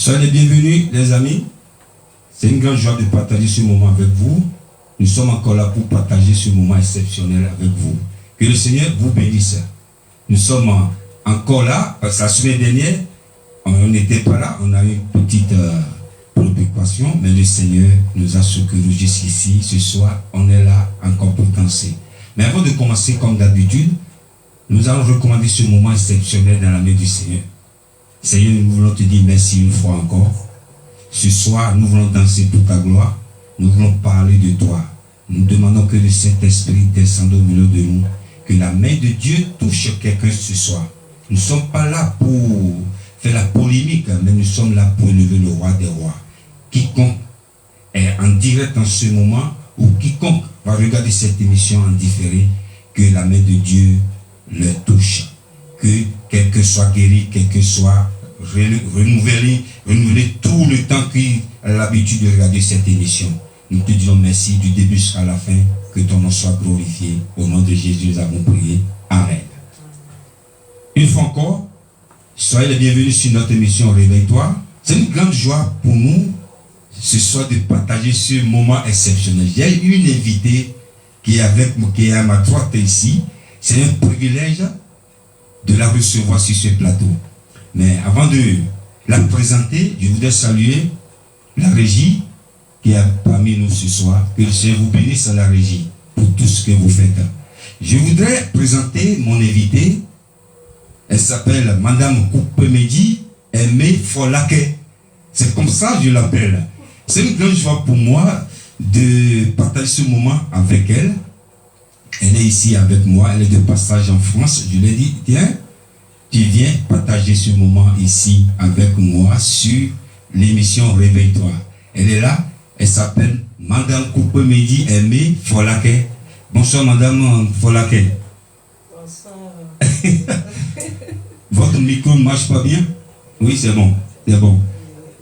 Soyez les bienvenus, les amis. C'est une grande joie de partager ce moment avec vous. Nous sommes encore là pour partager ce moment exceptionnel avec vous. Que le Seigneur vous bénisse. Nous sommes encore là, parce que la semaine dernière, on n'était pas là, on a eu une petite préoccupation, mais le Seigneur nous a secourus jusqu'ici. Ce soir, on est là encore pour danser. Mais avant de commencer comme d'habitude, nous allons recommander ce moment exceptionnel dans la main du Seigneur. Seigneur, nous voulons te dire merci une fois encore. Ce soir, nous voulons danser pour ta gloire. Nous voulons parler de toi. Nous demandons que le Saint-Esprit descende au milieu de nous. Que la main de Dieu touche quelqu'un ce soir. Nous ne sommes pas là pour faire la polémique, mais nous sommes là pour élever le roi des rois. Quiconque est en direct en ce moment, ou quiconque va regarder cette émission en différé, que la main de Dieu le touche. Que quelqu'un soit guéri, quelqu'un soit renouvelé tout le temps qu'il a l'habitude de regarder cette émission. Nous te disons merci du début jusqu'à la fin. Que ton nom soit glorifié. Au nom de Jésus, nous avons prié. Amen. Une fois encore, soyez les bienvenus sur notre émission Réveille-toi. C'est une grande joie pour nous ce soir de partager ce moment exceptionnel. J'ai une invitée qui est avec moi, qui est à ma droite ici. C'est un privilège de la recevoir sur ce plateau. Mais avant de la présenter, je voudrais saluer la régie qui est parmi nous ce soir. Que le Seigneur vous bénisse à la régie pour tout ce que vous faites. Je voudrais présenter mon invitée. Elle s'appelle Madame Coupemedi Aimé Folake. C'est comme ça que je l'appelle. C'est une grande joie pour moi de partager ce moment avec elle. Elle est ici avec moi, elle est de passage en France. Je lui ai dit, tiens, tu viens partager ce moment ici avec moi sur l'émission Réveille-toi. Elle est là, elle s'appelle Madame Coupemedi Aimé Folake. Bonsoir Madame Folake. Bonsoir. Votre micro ne marche pas bien? Oui, c'est bon, c'est bon.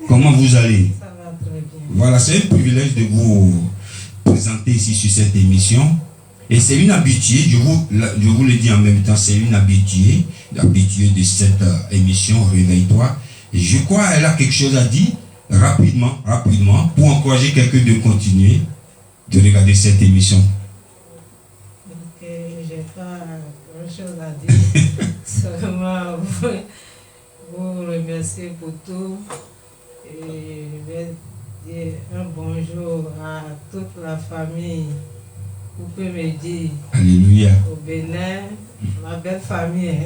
Comment vous allez? Ça va très bien. Voilà, c'est un privilège de vous présenter ici sur cette émission. Et c'est une habituée, je vous le dis en même temps, c'est une habituée de cette émission Réveille-toi. Et je crois qu'elle a quelque chose à dire rapidement, pour encourager quelqu'un de continuer de regarder cette émission. Donc, je n'ai pas grand-chose à dire. Seulement vous remercier pour tout. Et je vais dire un bonjour à toute la famille. Vous pouvez me dire Alléluia. au Bénin, ma belle famille.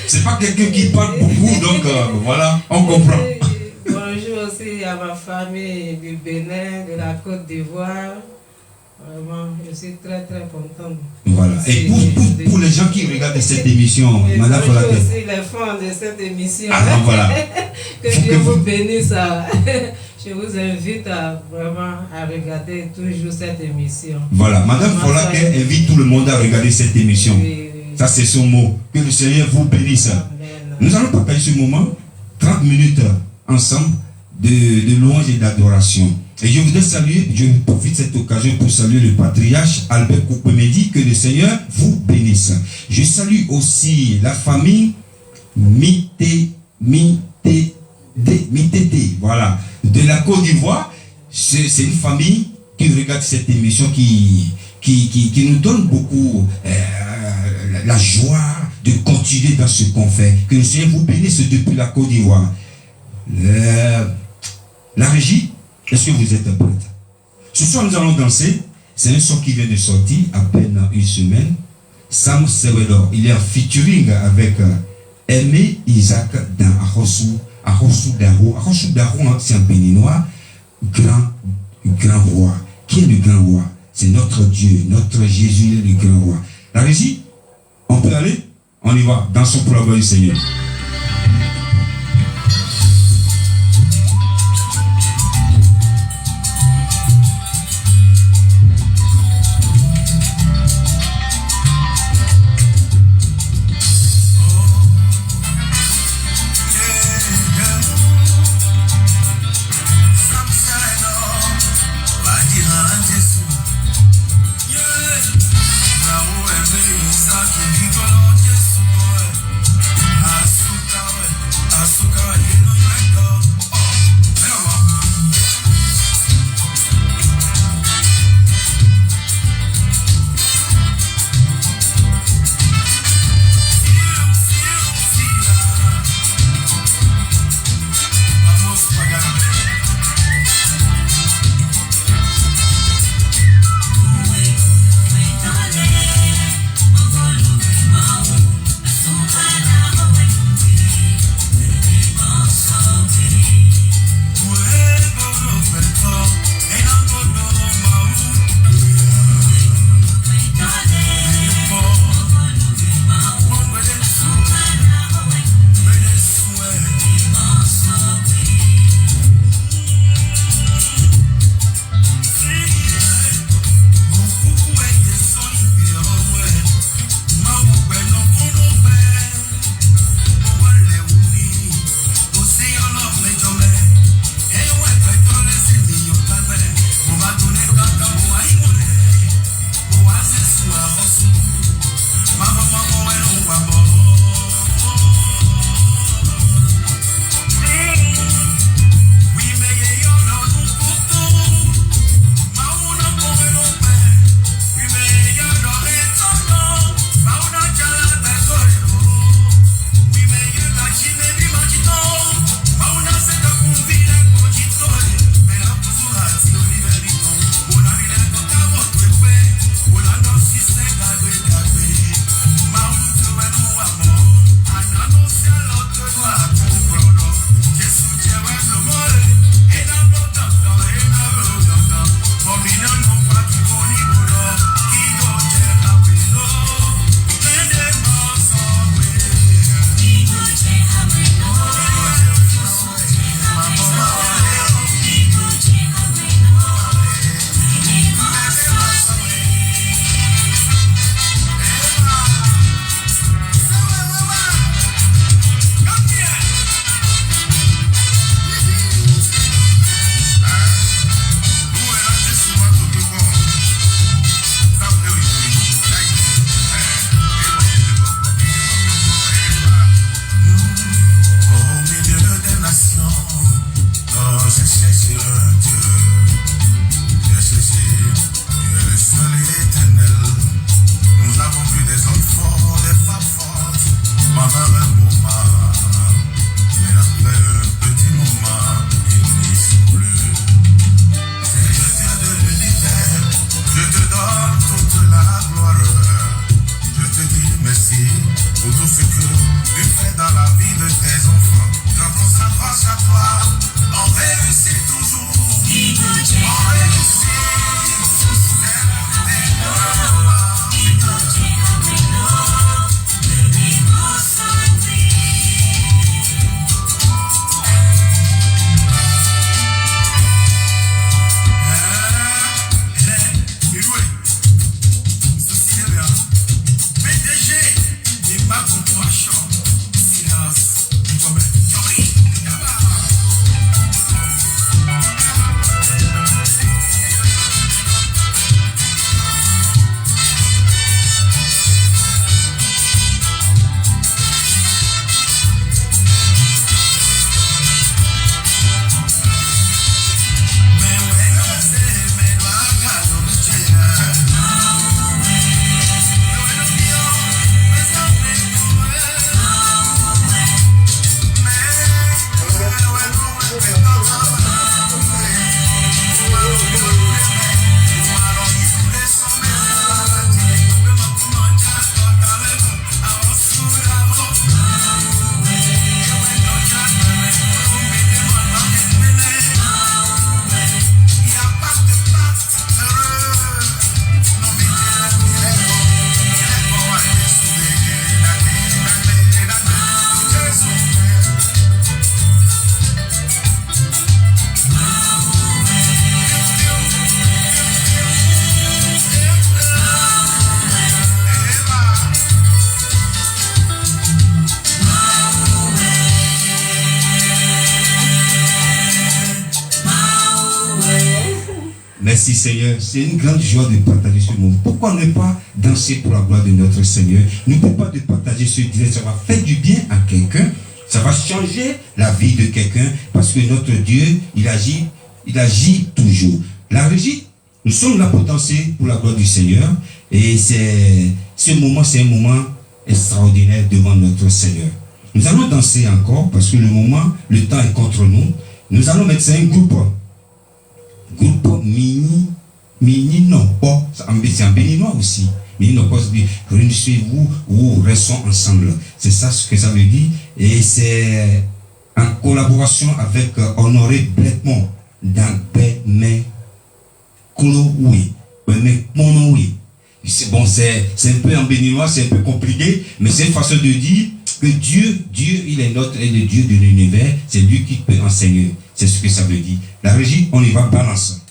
C'est pas quelqu'un qui parle beaucoup, donc voilà, on comprend. Bonjour aussi à ma famille du Bénin, de la Côte d'Ivoire. Vraiment, je suis très très contente. Voilà. Et pour les gens qui regardent cette émission, et Madame bonjour Folake. aussi les fans de cette émission. Ah, voilà. Que Dieu vous bénisse. Je vous invite à vraiment à regarder toujours cette émission. Voilà, Madame Folake invite tout le monde à regarder cette émission. Oui. Ça, c'est son mot. Que le Seigneur vous bénisse. Amen. Nous allons partager ce moment, 30 minutes ensemble, de louange et d'adoration. Et je voudrais saluer, je profite de cette occasion pour saluer le patriarche Albert Coupemedi, que le Seigneur vous bénisse. Je salue aussi la famille Mitete, voilà, de la Côte d'Ivoire. C'est une famille qui regarde cette émission, qui nous donne beaucoup la joie de continuer dans ce qu'on fait. Que le Seigneur vous bénisse depuis la Côte d'Ivoire. La régie, est-ce que vous êtes prête? Ce soir, nous allons danser. C'est un son qui vient de sortir à peine une semaine. Sam Sewedor, il est en featuring avec Aimé Isaac dans Arosou Daro. Arosou Daro, c'est un béninois, grand roi. Qui est le grand roi? C'est notre Dieu, notre Jésus, le grand roi. La régie, on peut aller? On y va, dans son programme du Seigneur. Now, Merci Seigneur, c'est une grande joie de partager ce moment. Pourquoi ne pas danser pour la gloire de notre Seigneur? N'oubliez pas de partager ce direct, ça va faire du bien à quelqu'un, ça va changer la vie de quelqu'un, parce que notre Dieu, il agit toujours. La régie, nous sommes là pour danser pour la gloire du Seigneur, et ce moment, c'est un moment extraordinaire devant notre Seigneur. Nous allons danser encore, parce que le temps est contre nous. Nous allons mettre ça un groupe mini non pas, c'est en béninois aussi. Mini non pas, c'est réunissez-vous ou restons ensemble. C'est ça ce que ça veut dire. Et c'est en collaboration avec Honoré Bletmont dans Beme Koloui. C'est bon, c'est un peu en béninois, c'est un peu compliqué, mais c'est une façon de dire que Dieu, il est notre, et le Dieu de l'univers, c'est lui qui peut enseigner. C'est ce que ça veut dire. La régie, on y va, balance.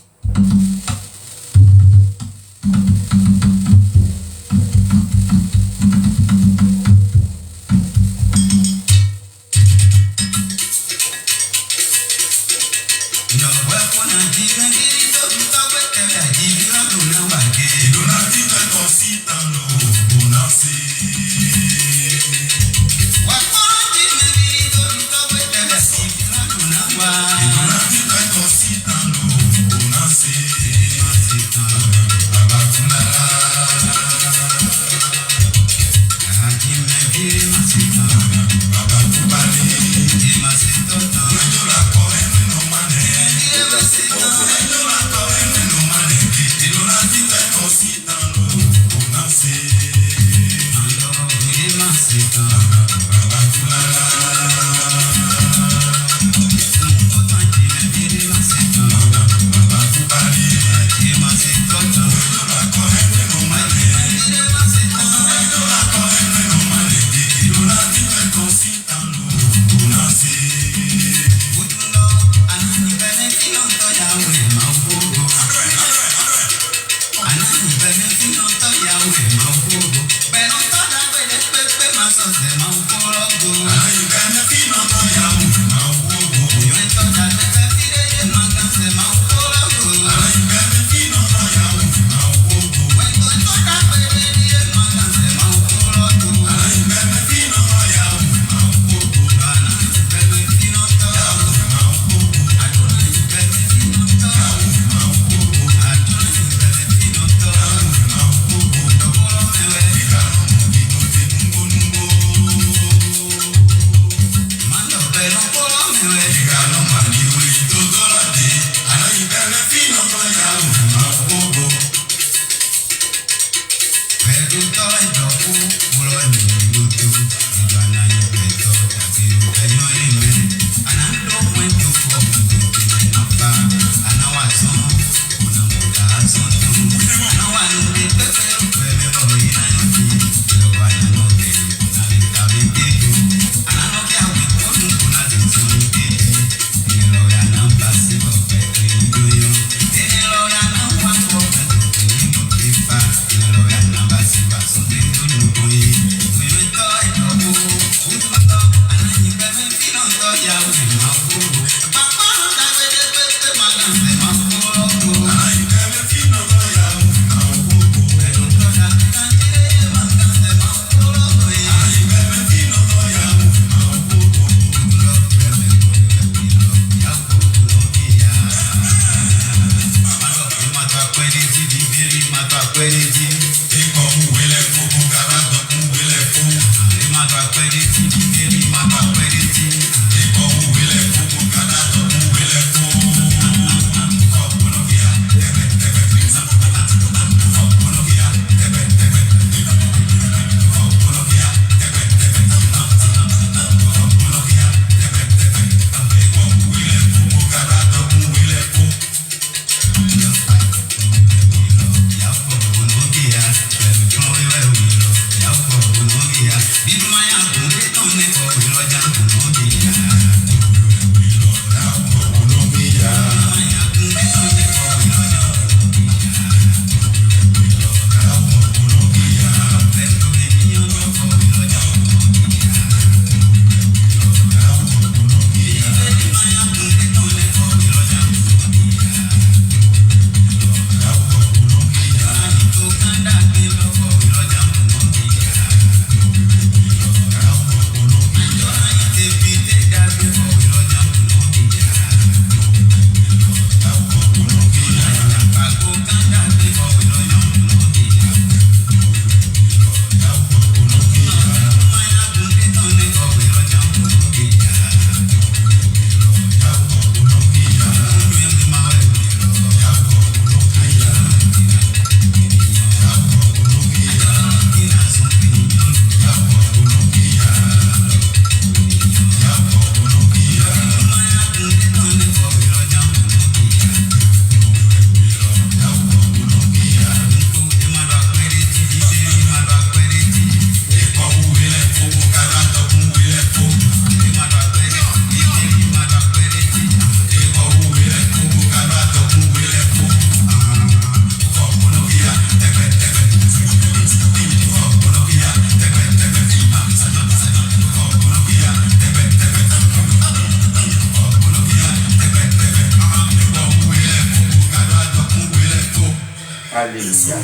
Alléluia.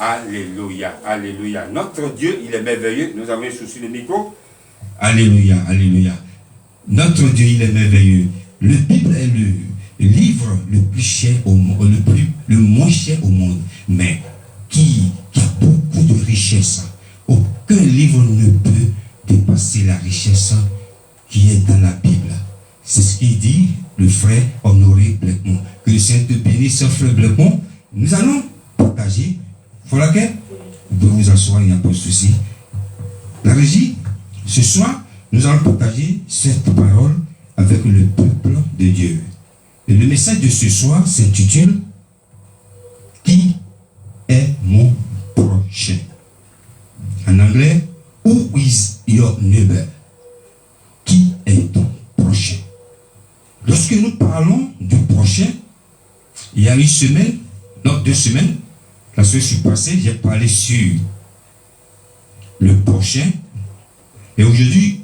Alléluia. Alléluia. Notre Dieu, il est merveilleux. Nous avons souci le micro. Alléluia. Alléluia. Notre Dieu, il est merveilleux. Le Bible est le livre le plus cher au monde, le moins cher au monde, mais qui a beaucoup de richesse. Aucun livre ne peut dépasser la richesse qui est dans la Bible. C'est ce qu'il dit le frère Honoré Blackmon. Que le Seigneur te bénisse, frère Blackmon. Nous allons partager. Voilà que vous pouvez vous asseoir, il n'y a pas de souci. La régie, ce soir, nous allons partager cette parole avec le peuple de Dieu. Et le message de ce soir s'intitule « Qui est mon prochain ?» En anglais, « Who is your neighbor ?» Qui est ton prochain? Lorsque nous parlons du prochain, il y a une semaine, non, 2 semaines, la semaine passée, j'ai parlé sur le prochain. Et aujourd'hui,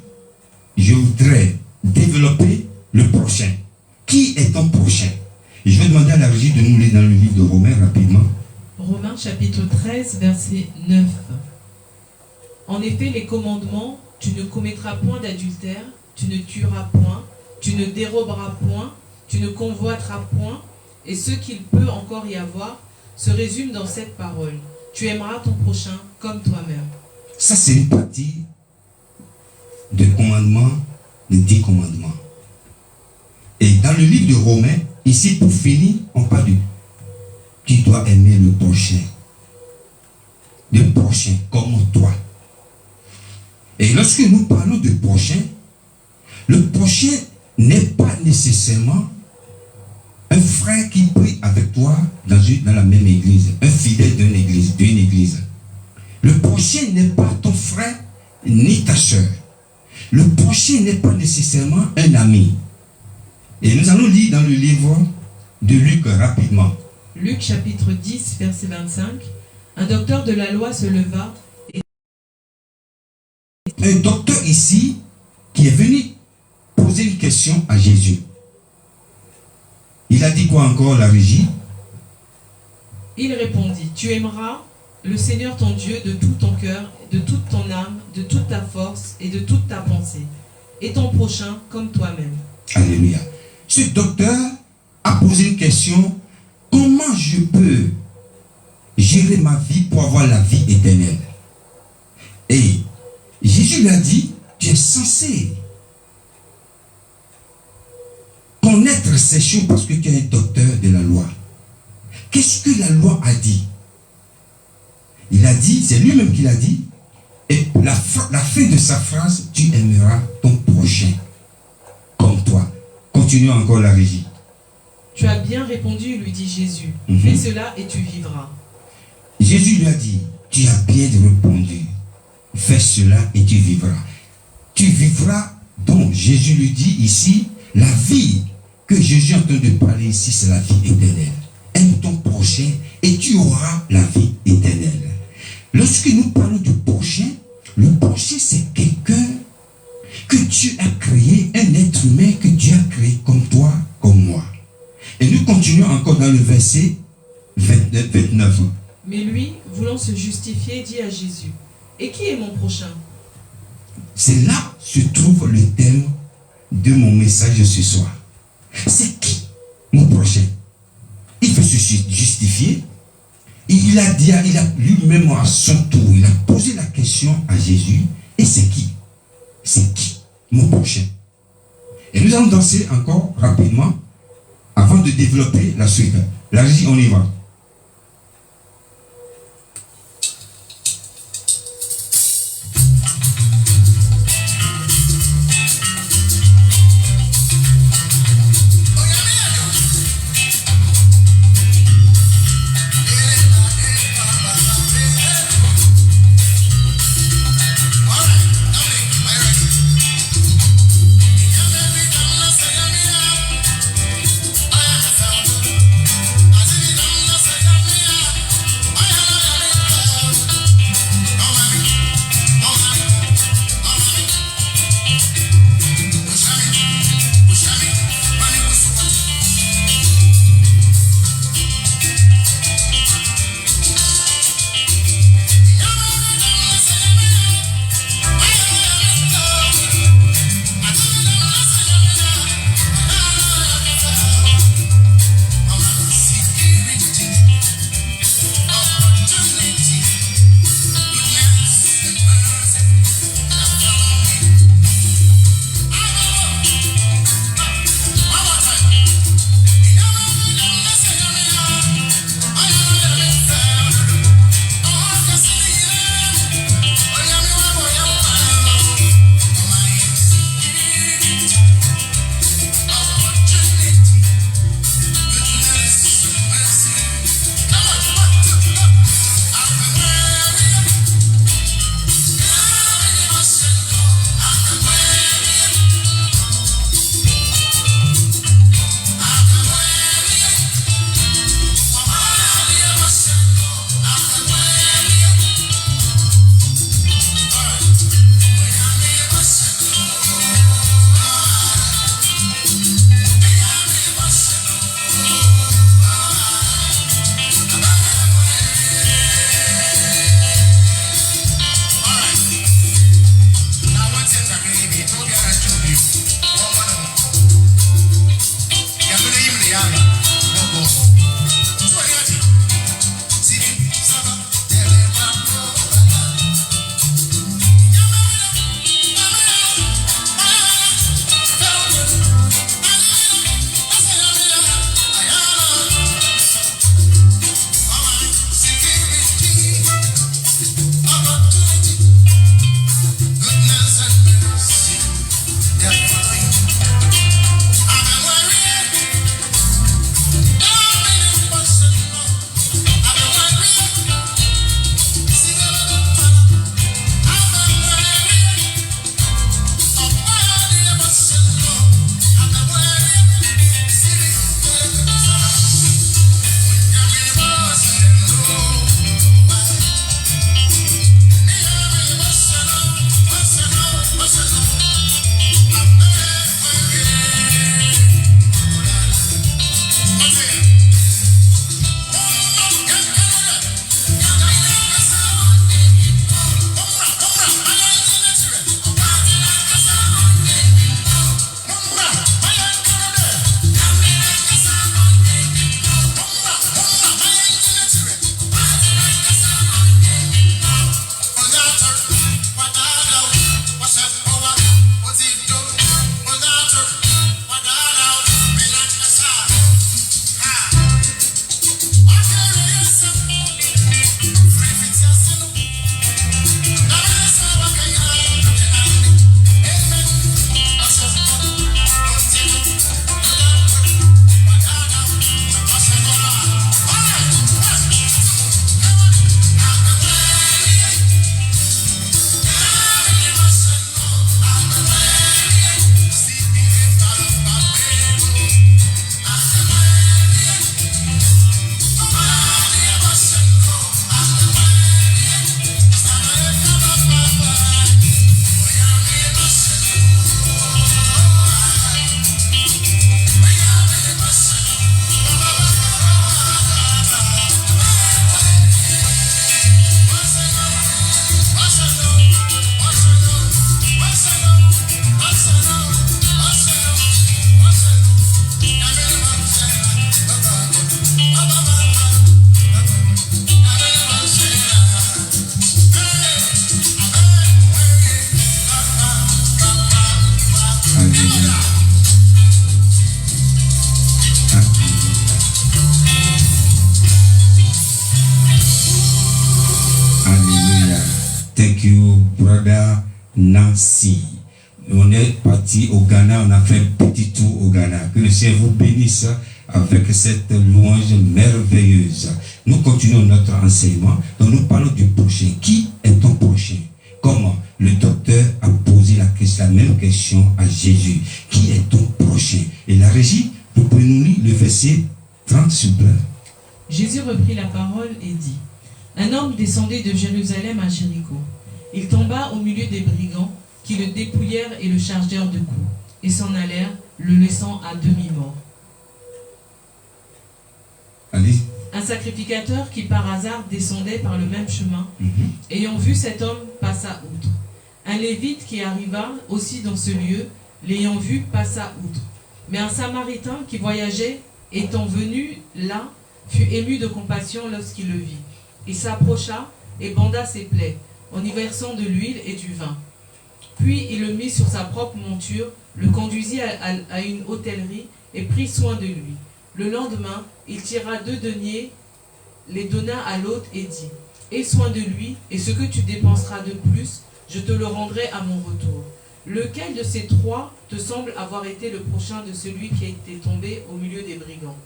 je voudrais développer le prochain. Qui est ton prochain? Et je vais demander à la régie de nous lire dans le livre de Romains rapidement. Romains chapitre 13, verset 9. En effet, les commandements, tu ne commettras point d'adultère, tu ne tueras point, tu ne déroberas point, tu ne convoiteras point, et ce qu'il peut encore y avoir se résume dans cette parole. Tu aimeras ton prochain comme toi-même. Ça, c'est une partie de commandements, de 10 commandements. Et dans le livre de Romains, ici pour finir, on parle de tu dois aimer le prochain. Le prochain comme toi. Et lorsque nous parlons de prochain, le prochain n'est pas nécessairement un frère qui prie avec toi dans la même église, un fidèle d'une église. Le prochain n'est pas ton frère ni ta soeur. Le prochain n'est pas nécessairement un ami. Et nous allons lire dans le livre de Luc rapidement. Luc chapitre 10, verset 25. Un docteur de la loi se leva et... Un docteur ici qui est venu poser une question à Jésus. Il a dit quoi encore, la régie? Il répondit, tu aimeras le Seigneur ton Dieu de tout ton cœur, de toute ton âme, de toute ta force et de toute ta pensée, et ton prochain comme toi-même. Alléluia. Ce docteur a posé une question, comment je peux gérer ma vie pour avoir la vie éternelle? Et Jésus lui a dit, tu es censé connaître ces choses parce que tu es un docteur de la loi. Qu'est-ce que la loi a dit? Il a dit, c'est lui-même qui l'a dit, et la fin de sa phrase, tu aimeras ton prochain comme toi. Continuons encore la régie. Tu as bien répondu, lui dit Jésus. Fais cela et tu vivras. Jésus lui a dit, tu as bien répondu. Fais cela et tu vivras. Tu vivras, donc Jésus lui dit ici, la vie que Jésus est en train de parler ici, c'est la vie éternelle. Aime ton prochain et tu auras la vie éternelle. Lorsque nous parlons du prochain, le prochain c'est quelqu'un que Dieu a créé, un être humain que Dieu a créé comme toi, comme moi. Et nous continuons encore dans le verset 29. Mais lui, voulant se justifier, dit à Jésus, et qui est mon prochain? C'est là que se trouve le thème de mon message ce soir. C'est qui mon prochain? Il veut se justifier. Il a dit, il a lui-même à son tour, il a posé la question à Jésus. Et c'est qui? C'est qui mon prochain? Et nous allons danser encore rapidement avant de développer la suite. La régie, on y va. As if Nancy. On est parti au Ghana, on a fait un petit tour au Ghana. Que le Seigneur vous bénisse avec cette louange merveilleuse. Nous continuons notre enseignement. Donc nous parlons du prochain. Qui est ton prochain? Comment le docteur a posé la même question à Jésus. Qui est ton prochain? Et la régie, vous pouvez nous lire le verset 30 s'il vous plaît. Jésus reprit la parole et dit: Un homme descendait de Jérusalem à Jéricho. Il tomba au milieu des brigands qui le dépouillèrent et le chargèrent de coups, et s'en allèrent, le laissant à demi-mort. Allez. Un sacrificateur qui par hasard descendait par le même chemin, ayant vu cet homme, passa outre. Un lévite qui arriva aussi dans ce lieu, l'ayant vu, passa outre. Mais un samaritain qui voyageait, étant venu là, fut ému de compassion lorsqu'il le vit. Il s'approcha et banda ses plaies, en y versant de l'huile et du vin. Puis il le mit sur sa propre monture, le conduisit à une hôtellerie et prit soin de lui. Le lendemain, il tira 2 deniers, les donna à l'hôte et dit: Aie soin de lui, et ce que tu dépenseras de plus, je te le rendrai à mon retour. Lequel de ces 3 te semble avoir été le prochain de celui qui a été tombé au milieu des brigands?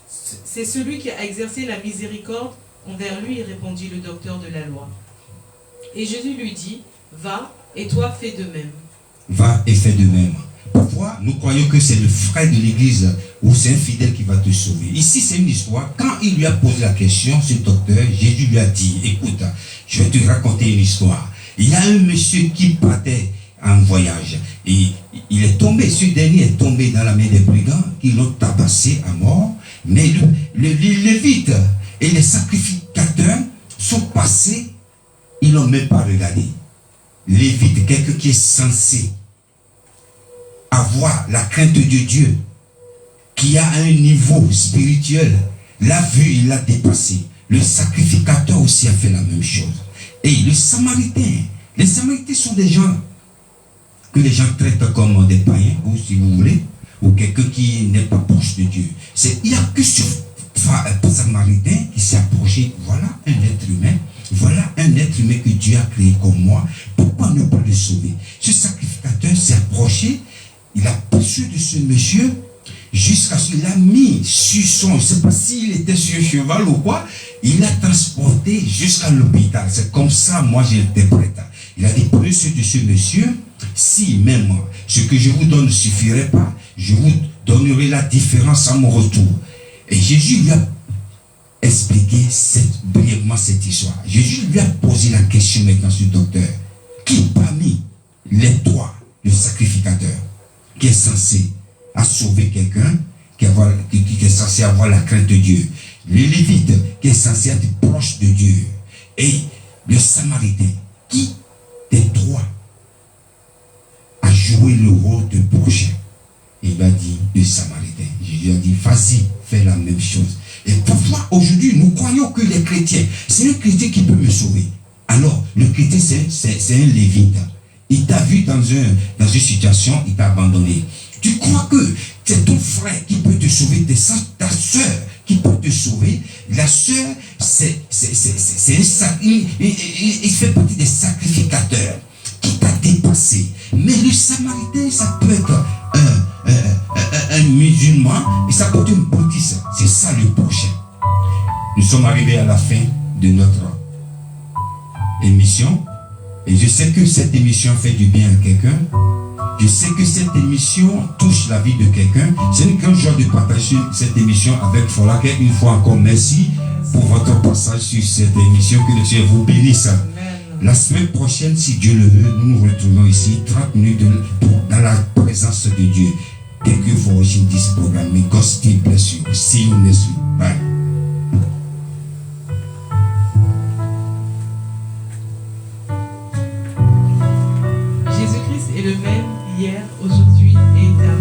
C'est celui qui a exercé la miséricorde envers lui, répondit le docteur de la loi. Et Jésus lui dit: Va, et toi fais de même. Va et fais de même. Parfois, nous croyons que c'est le frère de l'église ou c'est un fidèle qui va te sauver. Ici, c'est une histoire. Quand il lui a posé la question, ce docteur, Jésus lui a dit: écoute, je vais te raconter une histoire. Il y a un monsieur qui partait en voyage. Et il est tombé, ce dernier est tombé dans la main des brigands qui l'ont tabassé à mort. Mais le Lévite et les sacrificateurs sont passés, ils n'ont même pas regardé. Lévite, quelqu'un qui est censé avoir la crainte de Dieu, qui a un niveau spirituel, l'a vu, il l'a dépassé. Le sacrificateur aussi a fait la même chose. Et les Samaritains sont des gens que les gens traitent comme des païens, ou si vous voulez, ou quelqu'un qui n'est pas proche de Dieu. Il n'y a que ce Samaritain qui s'est approché. Voilà un être humain. Voilà un être humain que Dieu a créé comme moi. Pourquoi ne pas le sauver? Ce sacrificateur s'est approché. Il a poussé de ce monsieur jusqu'à ce qu'il a mis sur son, je ne sais pas s'il était sur cheval ou quoi, il l'a transporté jusqu'à l'hôpital. C'est comme ça, moi, j'interprète. Il a dit: prenez ce de ce monsieur, si même ce que je vous donne ne suffirait pas, je vous donnerai la différence à mon retour. Et Jésus lui a expliqué brièvement cette histoire. Jésus lui a posé la question maintenant, ce docteur: qui parmi les 3, le sacrificateur, qui est censé sauver quelqu'un, qui est censé avoir la crainte de Dieu, le Lévite, qui est censé être proche de Dieu, et le Samaritain, qui des 3 a joué le rôle de prochain? Il a dit le Samaritain. Jésus a dit: vas-y, fais la même chose. Et parfois, aujourd'hui, nous croyons que les chrétiens, c'est un chrétien qui peut me sauver. Alors, le chrétien, c'est un Lévite. Il t'a vu dans une situation, il t'a abandonné. Tu crois que c'est ton frère qui peut te sauver, ta soeur qui peut te sauver. La soeur, il fait partie des sacrificateurs qui t'a dépassé. Mais le Samaritain, ça peut être un musulman et ça peut être une bouddhiste. C'est ça le prochain. Nous sommes arrivés à la fin de notre émission. Et je sais que cette émission fait du bien à quelqu'un. Je sais que cette émission touche la vie de quelqu'un. C'est une grande joie de partager cette émission avec Folake. Une fois encore, merci pour votre passage sur cette émission. Que le Seigneur vous bénisse. Amen. La semaine prochaine, si Dieu le veut, nous nous retrouvons ici 30 minutes dans la présence de Dieu. Thank you for watching this program. May God still bless you. See you next week. Bye. Jésus-Christ est le même hier, aujourd'hui et éternellement.